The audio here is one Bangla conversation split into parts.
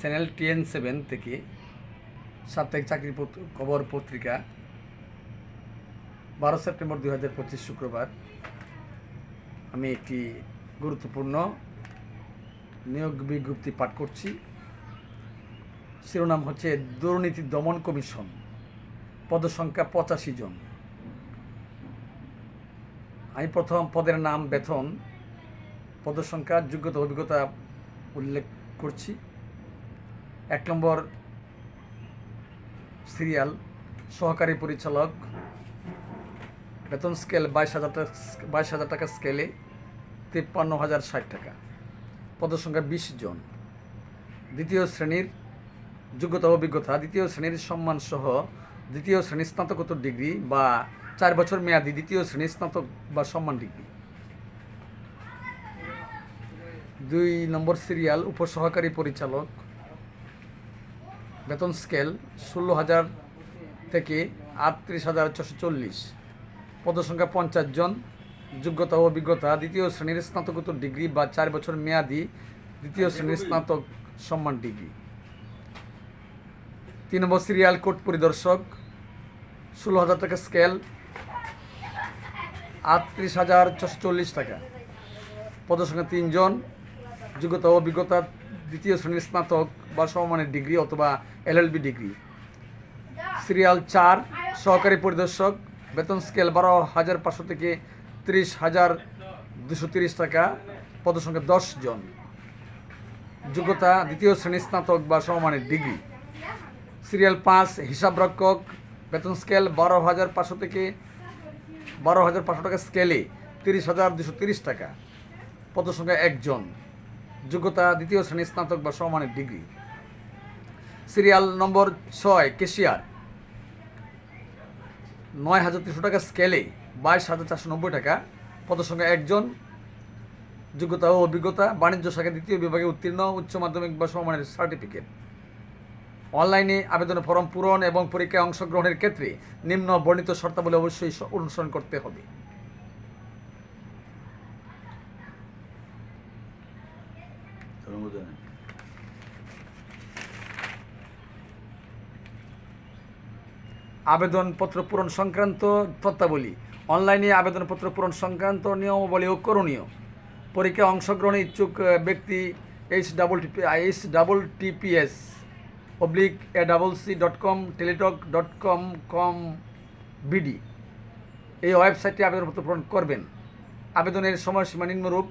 চ্যানেল TN7 থেকে সাপ্তাহিক চাকরি খবর পত্রিকা 12 সেপ্টেম্বর 2025 শুক্রবার আমি একটি গুরুত্বপূর্ণ নিয়োগ বিজ্ঞপ্তি পাঠ করছি। শিরোনাম হচ্ছে দুর্নীতি দমন কমিশন, পদসংখ্যা 85 জন। আমি প্রথম পদের নাম, বেতন, পদসংখ্যা, যোগ্যতা, অভিজ্ঞতা উল্লেখ করছি। 1 নম্বর সিরিয়াল সহকারী পরিচালক, বেতন স্কেল 22,000 টাকা স্কেলে 53,060 টাকা, পদসংখ্যা 20 জন। দ্বিতীয় শ্রেণীর যোগ্যতা অভিজ্ঞতা, দ্বিতীয় শ্রেণীর সম্মান সহ দ্বিতীয় শ্রেণীর স্নাতকোত্তর ডিগ্রি বা 4 বছর মেয়াদী দ্বিতীয় শ্রেণীর স্নাতক বা সম্মান ডিগ্রি। 2 নম্বর সিরিয়াল উপসহকারী পরিচালক, বেতন স্কেল 16,000 থেকে 38,440, পদসংখ্যা 50 জন, যোগ্যতা ও অভিজ্ঞতা দ্বিতীয় শ্রেণীর স্নাতকোত্তর ডিগ্রি বা 4 বছর মেয়াদী দ্বিতীয় শ্রেণীর স্নাতক সম্মান ডিগ্রি। 3 নম্বর সিরিয়াল কোর্ট পরিদর্শক, 16,000 টাকা স্কেল 38,440 টাকা, পদসংখ্যা 3 জন, যোগ্যতা ও অভিজ্ঞতা দ্বিতীয় শ্রেণীর স্নাতক বা সমমানের ডিগ্রি অথবা LLB ডিগ্রি। সিরিয়াল 4 সহকারী পরিদর্শক, বেতন স্কেল 12,500 থেকে 30,230 টাকা, পদসংখ্যা 10 জন, যোগ্যতা দ্বিতীয় শ্রেণীর স্নাতক বা সমমানের ডিগ্রি। সিরিয়াল 5 হিসাবরক্ষক, বেতন স্কেল 12,500 থেকে 12,500 টাকা স্কেলে 30,230 টাকা, পদসংখ্যা 1 জন, যোগ্যতা দ্বিতীয় শ্রেণীর স্নাতক বা সমমানের ডিগ্রি। সিরিয়াল নম্বর 6 ক্যাশিয়ার, 9,300 টাকা স্কেলে 22,490 টাকা, পদসংখ্যা 1 জন, যোগ্যতা ও অভিজ্ঞতা বাণিজ্য শাখা দ্বিতীয় বিভাগে উত্তীর্ণ, উচ্চ মাধ্যমিক বা সমমানের সার্টিফিকেট। অনলাইনে আবেদনের ফর্ম পূরণ এবং পরীক্ষায় অংশগ্রহণের ক্ষেত্রে নিম্ন বর্ণিত শর্তাবলী অবশ্যই অনুসরণ করতে হবে। আবেদনপত্র পূরণ সংক্রান্ত তথ্যাবলী। অনলাইনে আবেদনপত্র পূরণ সংক্রান্ত নিয়মাবলী ও করণীয়। পরীক্ষায় অংশগ্রহণে ইচ্ছুক ব্যক্তি https://acc.com teletalk.com/bd এই ওয়েবসাইটে আবেদনপত্র পূরণ করবেন। আবেদনের সময়সীমা নিম্নরূপ: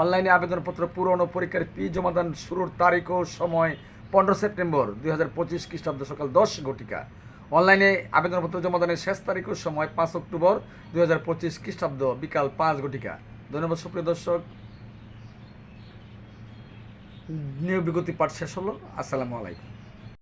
অনলাইনে আবেদনপত্র পূরণ ও পরীক্ষার ফি জমাদান শুরুর তারিখ ও সময় 15 সেপ্টেম্বর 2025 খ্রিস্টাব্দ সকাল 10 ঘটিকা। অনলাইনে আবেদনপত্র জমাদানের শেষ তারিখ ও সময় 5 অক্টোবর 2025 খ্রিস্টাব্দ বিকাল 5 ঘটিকা। ধন্যবাদ সুপ্রিয় দর্শক, নিয়োগ বিজ্ঞপ্তি পাঠ শেষ হলো। আসসালামু আলাইকুম।